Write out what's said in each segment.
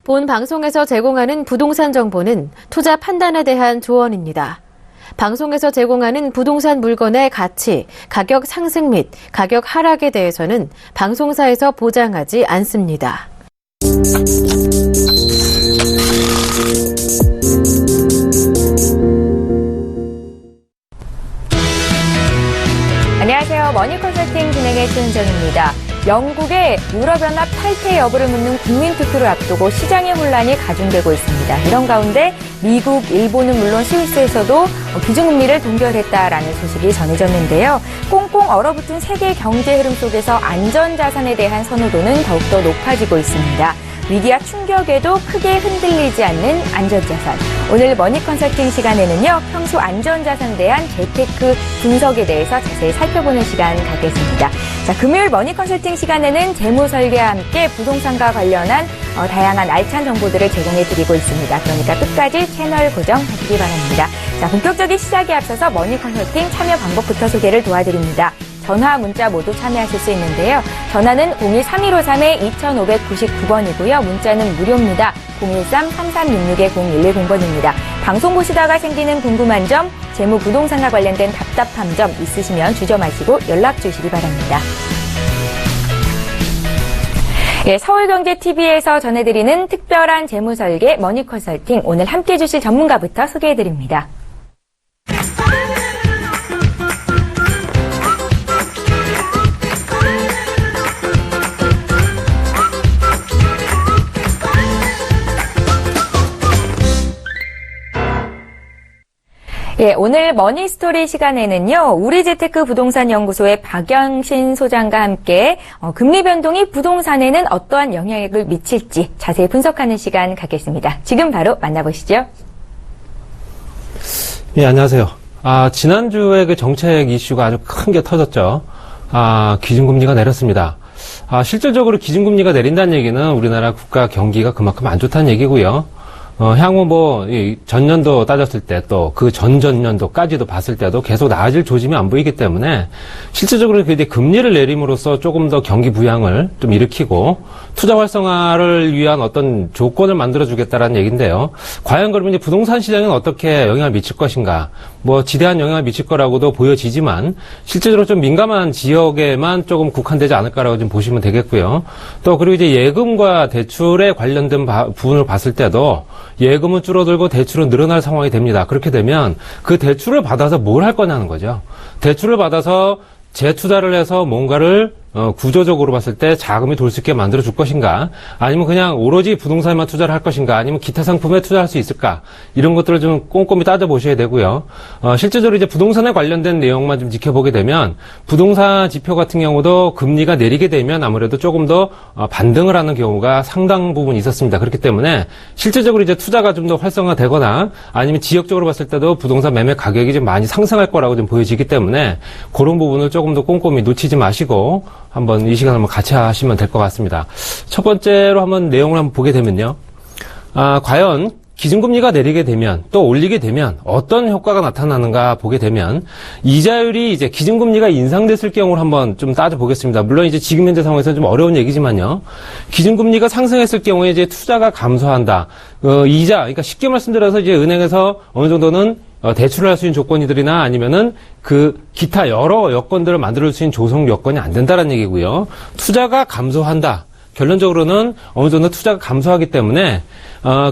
본 방송에서 제공하는 부동산 정보는 투자 판단에 대한 조언입니다. 방송에서 제공하는 부동산 물건의 가치, 가격 상승 및 가격 하락에 대해서는 방송사에서 보장하지 않습니다. 안녕하세요. 머니컨설팅 진행의 최은정입니다. 영국의 유럽연합 탈퇴 여부를 묻는 국민투표를 앞두고 시장의 혼란이 가중되고 있습니다. 이런 가운데 미국, 일본은 물론 스위스에서도 기준금리를 동결했다라는 소식이 전해졌는데요. 꽁꽁 얼어붙은 세계 경제 흐름 속에서 안전자산에 대한 선호도는 더욱더 높아지고 있습니다. 위기와 충격에도 크게 흔들리지 않는 안전자산. 오늘 머니컨설팅 시간에는요, 평소 안전자산에 대한 재테크 분석에 대해서 자세히 살펴보는 시간 갖겠습니다. 자, 금요일 머니컨설팅 시간에는 재무설계와 함께 부동산과 관련한 다양한 알찬 정보들을 제공해드리고 있습니다. 그러니까 끝까지 채널 고정하시기 바랍니다. 자, 본격적인 시작에 앞서서 머니컨설팅 참여 방법부터 소개를 도와드립니다. 전화, 문자 모두 참여하실 수 있는데요. 전화는 02-3253-2599번이고요. 문자는 무료입니다. 013-3366-0110번입니다. 방송 보시다가 생기는 궁금한 점, 재무 부동산과 관련된 답답한 점 있으시면 주저 마시고 연락 주시기 바랍니다. 예, 서울경제TV에서 전해드리는 특별한 재무설계 머니컨설팅, 오늘 함께해 주실 전문가부터 소개해드립니다. 예, 오늘 머니스토리 시간에는요, 우리재테크 부동산연구소의 박영신 소장과 함께 금리 변동이 부동산에는 어떠한 영향을 미칠지 자세히 분석하는 시간 갖겠습니다. 지금 바로 만나보시죠. 예, 안녕하세요. 지난주에 그 정책 이슈가 아주 큰 게 터졌죠. 기준금리가 내렸습니다. 실질적으로 기준금리가 내린다는 얘기는 우리나라 국가 경기가 그만큼 안 좋다는 얘기고요. 향후 전년도 따졌을 때 또 그 전전년도까지도 봤을 때도 계속 나아질 조짐이 안 보이기 때문에 실질적으로 이제 금리를 내림으로써 조금 더 경기 부양을 좀 일으키고 투자 활성화를 위한 어떤 조건을 만들어주겠다라는 얘기인데요. 과연 그러면 이제 부동산 시장은 어떻게 영향을 미칠 것인가? 지대한 영향을 미칠 거라고도 보여지지만 실제로 좀 민감한 지역에만 조금 국한되지 않을까라고 좀 보시면 되겠고요. 또 그리고 이제 예금과 대출에 관련된 부분을 봤을 때도 예금은 줄어들고 대출은 늘어날 상황이 됩니다. 그렇게 되면 그 대출을 받아서 뭘 할 거냐는 거죠. 대출을 받아서 재투자를 해서 뭔가를 구조적으로 봤을 때 자금이 돌 수 있게 만들어 줄 것인가, 아니면 그냥 오로지 부동산에만 투자를 할 것인가, 아니면 기타 상품에 투자할 수 있을까, 이런 것들을 좀 꼼꼼히 따져보셔야 되고요. 실제적으로 이제 부동산에 관련된 내용만 좀 지켜보게 되면 부동산 지표 같은 경우도 금리가 내리게 되면 아무래도 조금 더 반등을 하는 경우가 상당 부분 있었습니다. 그렇기 때문에 실질적으로 이제 투자가 좀 더 활성화되거나 아니면 지역적으로 봤을 때도 부동산 매매 가격이 좀 많이 상승할 거라고 좀 보여지기 때문에 그런 부분을 조금 더 꼼꼼히 놓치지 마시고 한번 이 시간 한번 같이 하시면 될 것 같습니다. 첫 번째로 한번 내용을 한번 보게 되면요. 과연 기준금리가 내리게 되면 또 올리게 되면 어떤 효과가 나타나는가 보게 되면 이자율이 이제 기준금리가 인상됐을 경우를 한번 좀 따져보겠습니다. 물론 이제 지금 현재 상황에서는 좀 어려운 얘기지만요. 기준금리가 상승했을 경우에 이제 투자가 감소한다. 그러니까 쉽게 말씀드려서 이제 은행에서 어느 정도는 대출을 할 수 있는 조건이들이나 아니면은 그 기타 여러 여건들을 만들 수 있는 조성 여건이 안 된다는 얘기고요. 투자가 감소한다. 결론적으로는 어느 정도 투자가 감소하기 때문에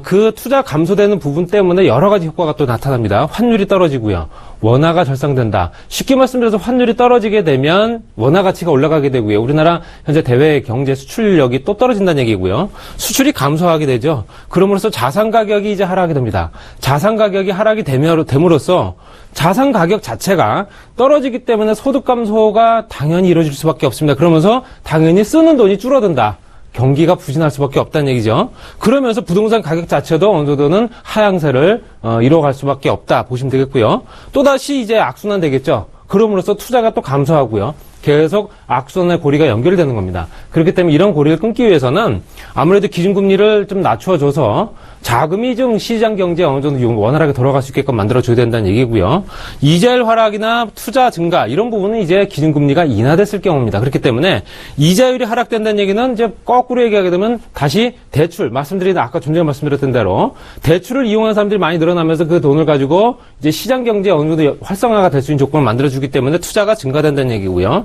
그 투자 감소되는 부분 때문에 여러 가지 효과가 또 나타납니다. 환율이 떨어지고요. 원화가 절상된다. 쉽게 말씀드려서 환율이 떨어지게 되면 원화 가치가 올라가게 되고요. 우리나라 현재 대외 경제 수출력이 또 떨어진다는 얘기고요. 수출이 감소하게 되죠. 그럼으로써 자산 가격이 이제 하락하게 됩니다. 자산 가격이 하락이 됨으로써 자산 가격 자체가 떨어지기 때문에 소득 감소가 당연히 이루어질 수밖에 없습니다. 그러면서 당연히 쓰는 돈이 줄어든다. 경기가 부진할 수밖에 없다는 얘기죠. 그러면서 부동산 가격 자체도 어느 정도는 하향세를 이뤄갈 수밖에 없다 보시면 되겠고요. 또다시 이제 악순환 되겠죠. 그럼으로써 투자가 또 감소하고요. 계속 악순환의 고리가 연결되는 겁니다. 그렇기 때문에 이런 고리를 끊기 위해서는 아무래도 기준금리를 좀 낮춰줘서 자금이 좀 시장 경제에 어느 정도 원활하게 돌아갈 수 있게끔 만들어줘야 된다는 얘기고요. 이자율 하락이나 투자 증가 이런 부분은 이제 기준금리가 인하됐을 경우입니다. 그렇기 때문에 이자율이 하락된다는 얘기는 이제 거꾸로 얘기하게 되면 다시 대출, 아까 좀 전에 말씀드렸던 대로 대출을 이용하는 사람들이 많이 늘어나면서 그 돈을 가지고 이제 시장 경제에 어느 정도 활성화가 될 수 있는 조건을 만들어주기 때문에 투자가 증가된다는 얘기고요.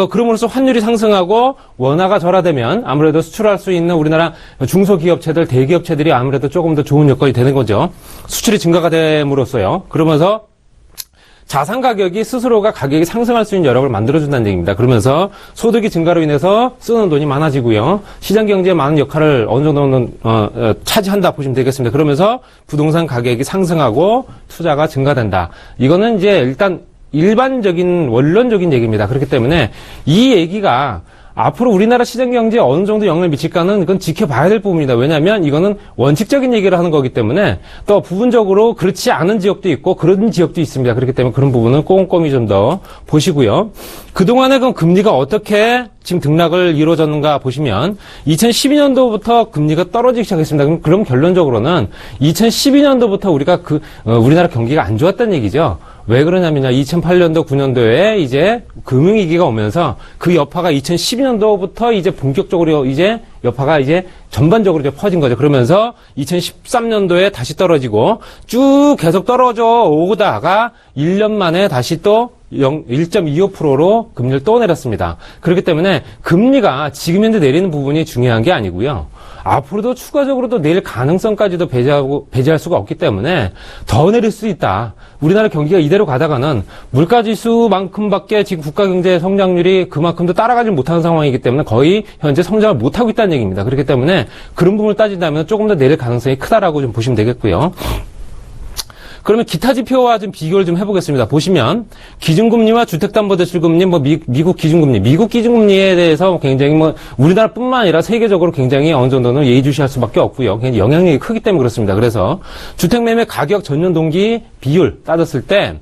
그럼으로써 환율이 상승하고 원화가 절하되면 아무래도 수출할 수 있는 우리나라 중소기업체들, 대기업체들이 아무래도 조금 더 좋은 여건이 되는 거죠. 수출이 증가가 됨으로써요. 그러면서 자산 가격이 스스로가 가격이 상승할 수 있는 여력을 만들어준다는 얘기입니다. 그러면서 소득이 증가로 인해서 쓰는 돈이 많아지고요. 시장 경제에 많은 역할을 어느 정도는 차지한다 보시면 되겠습니다. 그러면서 부동산 가격이 상승하고 투자가 증가된다. 이거는 이제 일단 일반적인 원론적인 얘기입니다. 그렇기 때문에 이 얘기가 앞으로 우리나라 시장 경제에 어느 정도 영향을 미칠까는 이건 지켜봐야 될 부분입니다. 왜냐하면 이거는 원칙적인 얘기를 하는 거기 때문에 또 부분적으로 그렇지 않은 지역도 있고 그런 지역도 있습니다. 그렇기 때문에 그런 부분은 꼼꼼히 좀 더 보시고요. 그동안에 그 금리가 어떻게 지금 등락을 이루어졌는가 보시면 2012년도부터 금리가 떨어지기 시작했습니다. 그럼 결론적으로는 2012년도부터 우리나라 경기가 안 좋았다는 얘기죠. 왜 그러냐면요. 2008년도, 9년도에 이제 금융위기가 오면서 그 여파가 2012년도부터 이제 본격적으로 이제 여파가 이제 전반적으로 이제 퍼진 거죠. 그러면서 2013년도에 다시 떨어지고 쭉 계속 떨어져 오다가 1년 만에 다시 또 1.25%로 금리를 또 내렸습니다. 그렇기 때문에 금리가 지금 현재 내리는 부분이 중요한 게 아니고요. 앞으로도 추가적으로도 내릴 가능성까지도 배제할 수가 없기 때문에 더 내릴 수 있다. 우리나라 경기가 이대로 가다가는 물가지수만큼밖에 지금 국가경제 성장률이 그만큼도 따라가지 못하는 상황이기 때문에 거의 현재 성장을 못하고 있다는 얘기입니다. 그렇기 때문에 그런 부분을 따진다면 조금 더 내릴 가능성이 크다라고 좀 보시면 되겠고요. 그러면 기타 지표와 좀 비교를 좀 해보겠습니다. 보시면 기준금리와 주택담보대출금리, 미국 기준금리에 대해서 굉장히 우리나라뿐만 아니라 세계적으로 굉장히 어느 정도는 예의주시할 수밖에 없고요. 굉장히 영향력이 크기 때문에 그렇습니다. 그래서 주택매매 가격 전년 동기 비율 따졌을 때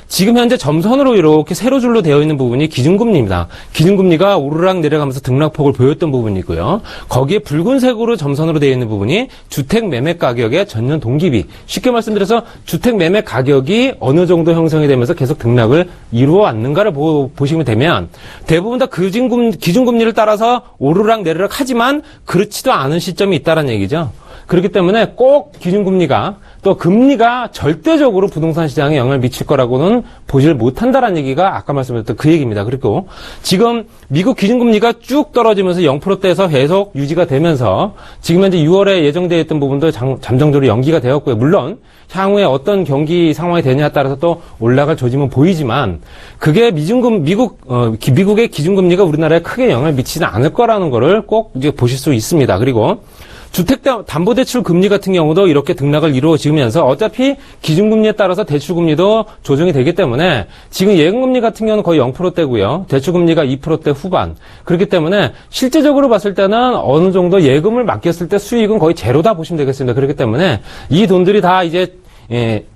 지금 현재 점선으로 이렇게 세로줄로 되어 있는 부분이 기준금리입니다. 기준금리가 오르락 내려가면서 등락폭을 보였던 부분이고요. 거기에 붉은색으로 점선으로 되어 있는 부분이 주택매매 가격의 전년 동기비. 쉽게 말씀드려서 주택매매 가격이 어느 정도 형성이 되면서 계속 등락을 이루어 왔는가를 보시면 되면 대부분 다 기준금리를 따라서 오르락 내리락 하지만 그렇지도 않은 시점이 있다는 얘기죠. 그렇기 때문에 꼭 기준금리가 또 금리가 절대적으로 부동산 시장에 영향을 미칠 거라고는 보지를 못한다라는 얘기가 아까 말씀드렸던 그 얘기입니다. 그리고 지금 미국 기준금리가 쭉 떨어지면서 0%대에서 계속 유지가 되면서 지금 현재 6월에 예정되어 있던 부분도 잠정적으로 연기가 되었고요. 물론 향후에 어떤 경기 상황이 되냐에 따라서 또 올라갈 조짐은 보이지만 그게 미국의 기준금리가 우리나라에 크게 영향을 미치지는 않을 거라는 거를 꼭 이제 보실 수 있습니다. 그리고 주택담보대출 금리 같은 경우도 이렇게 등락을 이루어지면서 어차피 기준금리에 따라서 대출금리도 조정이 되기 때문에 지금 예금금리 같은 경우는 거의 0%대고요. 대출금리가 2%대 후반. 그렇기 때문에 실제적으로 봤을 때는 어느 정도 예금을 맡겼을 때 수익은 거의 제로다 보시면 되겠습니다. 그렇기 때문에 이 돈들이 다 이제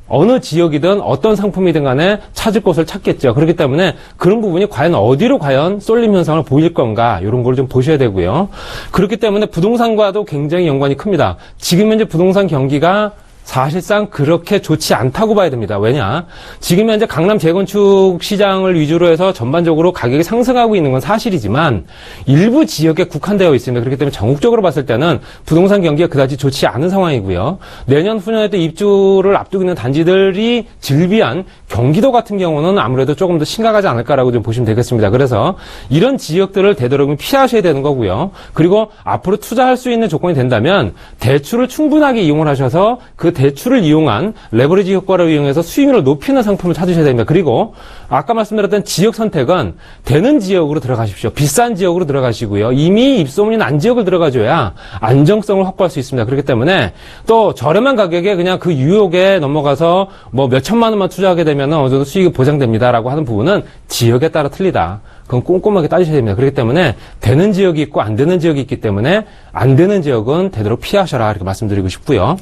어느 지역이든 어떤 상품이든 간에 찾을 곳을 찾겠죠. 그렇기 때문에 그런 부분이 과연 어디로 쏠림 현상을 보일 건가 이런 걸 좀 보셔야 되고요. 그렇기 때문에 부동산과도 굉장히 연관이 큽니다. 지금 현재 부동산 경기가 사실상 그렇게 좋지 않다고 봐야 됩니다. 왜냐? 지금 현재 강남 재건축 시장을 위주로 해서 전반적으로 가격이 상승하고 있는 건 사실이지만 일부 지역에 국한되어 있습니다. 그렇기 때문에 전국적으로 봤을 때는 부동산 경기가 그다지 좋지 않은 상황이고요. 내년 후년에 또 입주를 앞두고 있는 단지들이 즐비한 경기도 같은 경우는 아무래도 조금 더 심각하지 않을까라고 좀 보시면 되겠습니다. 그래서 이런 지역들을 되도록이면 피하셔야 되는 거고요. 그리고 앞으로 투자할 수 있는 조건이 된다면 대출을 충분하게 이용을 하셔서 그 대출을 이용한 레버리지 효과를 이용해서 수익률을 높이는 상품을 찾으셔야 됩니다. 그리고 아까 말씀드렸던 지역 선택은 되는 지역으로 들어가십시오. 비싼 지역으로 들어가시고요. 이미 입소문이 난 지역을 들어가줘야 안정성을 확보할 수 있습니다. 그렇기 때문에 또 저렴한 가격에 그냥 그 유혹에 넘어가서 몇 천만 원만 투자하게 되면 어느 정도 수익이 보장됩니다라고 하는 부분은 지역에 따라 틀리다. 그건 꼼꼼하게 따지셔야 됩니다. 그렇기 때문에 되는 지역이 있고 안 되는 지역이 있기 때문에 안 되는 지역은 되도록 피하셔라 이렇게 말씀드리고 싶고요.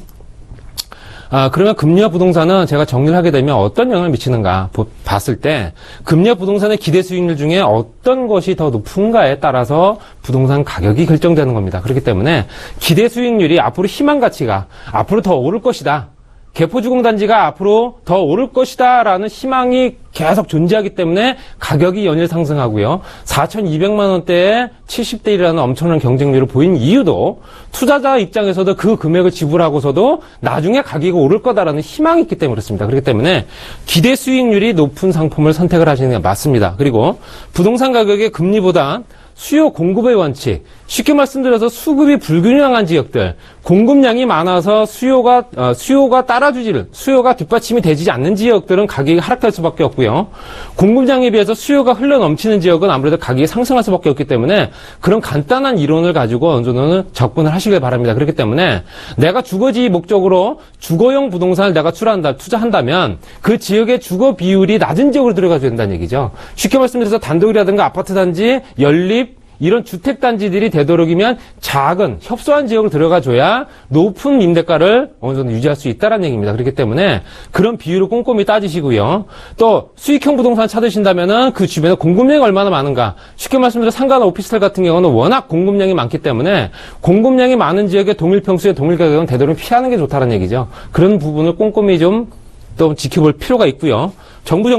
그러면 금리와 부동산은 제가 정리를 하게 되면 어떤 영향을 미치는가 봤을 때 금리와 부동산의 기대 수익률 중에 어떤 것이 더 높은가에 따라서 부동산 가격이 결정되는 겁니다. 그렇기 때문에 기대 수익률이 앞으로 희망 가치가 앞으로 더 오를 것이다. 개포주공단지가 앞으로 더 오를 것이다 라는 희망이 계속 존재하기 때문에 가격이 연일 상승하고요. 4,200만 원대에 70대 1이라는 엄청난 경쟁률을 보인 이유도 투자자 입장에서도 그 금액을 지불하고서도 나중에 가격이 오를 거다라는 희망이 있기 때문에 그렇습니다. 그렇기 때문에 기대 수익률이 높은 상품을 선택을 하시는 게 맞습니다. 그리고 부동산 가격의 금리보다 수요 공급의 원칙, 쉽게 말씀드려서 수급이 불균형한 지역들, 공급량이 많아서 수요가 뒷받침이 되지 않는 지역들은 가격이 하락할 수밖에 없고요. 공급량에 비해서 수요가 흘러 넘치는 지역은 아무래도 가격이 상승할 수밖에 없기 때문에 그런 간단한 이론을 가지고 어느 정도는 접근을 하시길 바랍니다. 그렇기 때문에 내가 주거지 목적으로 주거용 부동산을 내가 투자한다면 그 지역의 주거 비율이 낮은 지역으로 들어가줘야 된다는 얘기죠. 쉽게 말씀드려서 단독이라든가 아파트 단지, 연립, 이런 주택단지들이 되도록이면 작은 협소한 지역으로 들어가줘야 높은 임대가를 어느 정도 유지할 수 있다는 얘기입니다. 그렇기 때문에 그런 비율을 꼼꼼히 따지시고요. 또 수익형 부동산 찾으신다면은 그 주변에 공급량이 얼마나 많은가. 쉽게 말씀드려서 상가나 오피스텔 같은 경우는 워낙 공급량이 많기 때문에 공급량이 많은 지역의 동일 평수의 동일 가격은 되도록 피하는 게 좋다는 얘기죠. 그런 부분을 꼼꼼히 좀 또 지켜볼 필요가 있고요. 정부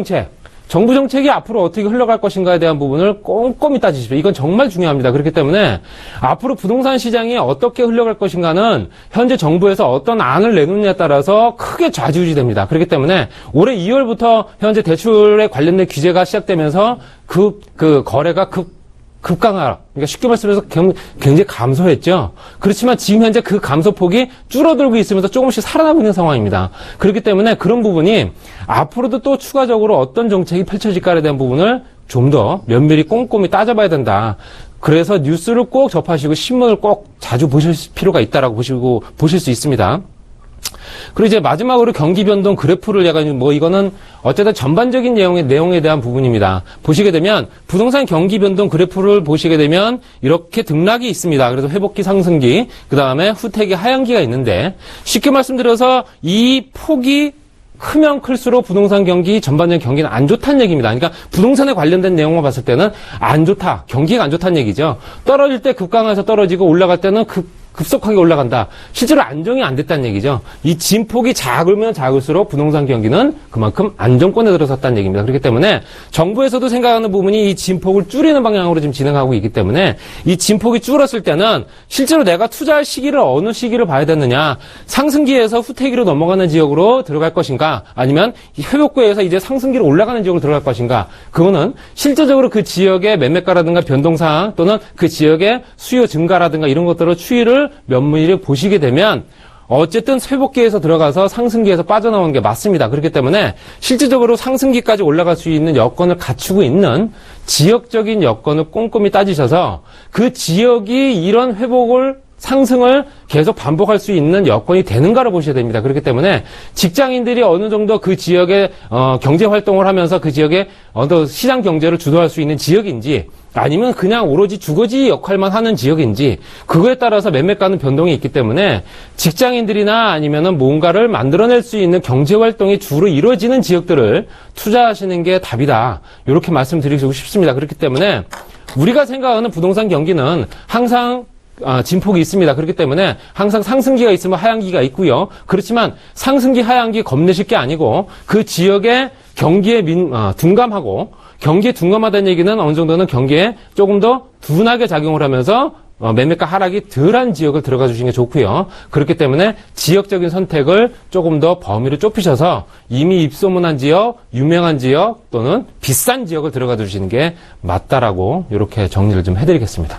정책이 앞으로 어떻게 흘러갈 것인가에 대한 부분을 꼼꼼히 따지십시오. 이건 정말 중요합니다. 그렇기 때문에 앞으로 부동산 시장이 어떻게 흘러갈 것인가는 현재 정부에서 어떤 안을 내놓느냐에 따라서 크게 좌지우지됩니다. 그렇기 때문에 올해 2월부터 현재 대출에 관련된 규제가 시작되면서 그 거래가 급강하. 그러니까 쉽게 말씀해서 굉장히 감소했죠. 그렇지만 지금 현재 그 감소폭이 줄어들고 있으면서 조금씩 살아나고 있는 상황입니다. 그렇기 때문에 그런 부분이 앞으로도 또 추가적으로 어떤 정책이 펼쳐질까에 대한 부분을 좀 더 면밀히 꼼꼼히 따져봐야 된다. 그래서 뉴스를 꼭 접하시고 신문을 꼭 자주 보실 필요가 있다라고 보실 수 있습니다. 그리고 이제 마지막으로 경기 변동 그래프를 해가지고 이거는 어쨌든 전반적인 내용에 대한 부분입니다. 보시게 되면 부동산 경기 변동 그래프를 보시게 되면 이렇게 등락이 있습니다. 그래서 회복기, 상승기, 그 다음에 후퇴기, 하향기가 있는데 쉽게 말씀드려서 이 폭이 크면 클수록 부동산 경기, 전반적인 경기는 안 좋다는 얘기입니다. 그러니까 부동산에 관련된 내용만 봤을 때는 안 좋다, 경기가 안 좋다는 얘기죠. 떨어질 때 급강해서 떨어지고 올라갈 때는 급속하게 올라간다. 실제로 안정이 안 됐다는 얘기죠. 이 진폭이 작으면 작을수록 부동산 경기는 그만큼 안정권에 들어섰다는 얘기입니다. 그렇기 때문에 정부에서도 생각하는 부분이 이 진폭을 줄이는 방향으로 지금 진행하고 있기 때문에 이 진폭이 줄었을 때는 실제로 내가 투자할 시기를 어느 시기를 봐야 되느냐. 상승기에서 후퇴기로 넘어가는 지역으로 들어갈 것인가 아니면 회복기에서 이제 상승기로 올라가는 지역으로 들어갈 것인가. 그거는 실제적으로 그 지역의 매매가라든가 변동사항 또는 그 지역의 수요 증가라든가 이런 것들을 추이를 면밀히 보시게 되면 어쨌든 회복기에서 들어가서 상승기에서 빠져나오는 게 맞습니다. 그렇기 때문에 실질적으로 상승기까지 올라갈 수 있는 여건을 갖추고 있는 지역적인 여건을 꼼꼼히 따지셔서 그 지역이 이런 상승을 계속 반복할 수 있는 여건이 되는가를 보셔야 됩니다. 그렇기 때문에 직장인들이 어느 정도 그 지역에 경제 활동을 하면서 그 지역에 어떤 시장 경제를 주도할 수 있는 지역인지 아니면 그냥 오로지 주거지 역할만 하는 지역인지 그거에 따라서 매매가는 변동이 있기 때문에 직장인들이나 아니면은 뭔가를 만들어낼 수 있는 경제 활동이 주로 이루어지는 지역들을 투자하시는 게 답이다. 이렇게 말씀드리고 싶습니다. 그렇기 때문에 우리가 생각하는 부동산 경기는 항상 진폭이 있습니다. 그렇기 때문에 항상 상승기가 있으면 하향기가 있고요. 그렇지만 상승기, 하향기 겁내실 게 아니고 그 지역의 경기에 둔감하고 경기에 둔감하다는 얘기는 어느 정도는 경기에 조금 더 둔하게 작용을 하면서 매매가 하락이 덜한 지역을 들어가 주시는 게 좋고요. 그렇기 때문에 지역적인 선택을 조금 더 범위를 좁히셔서 이미 입소문한 지역, 유명한 지역 또는 비싼 지역을 들어가 주시는 게 맞다라고 이렇게 정리를 좀 해드리겠습니다.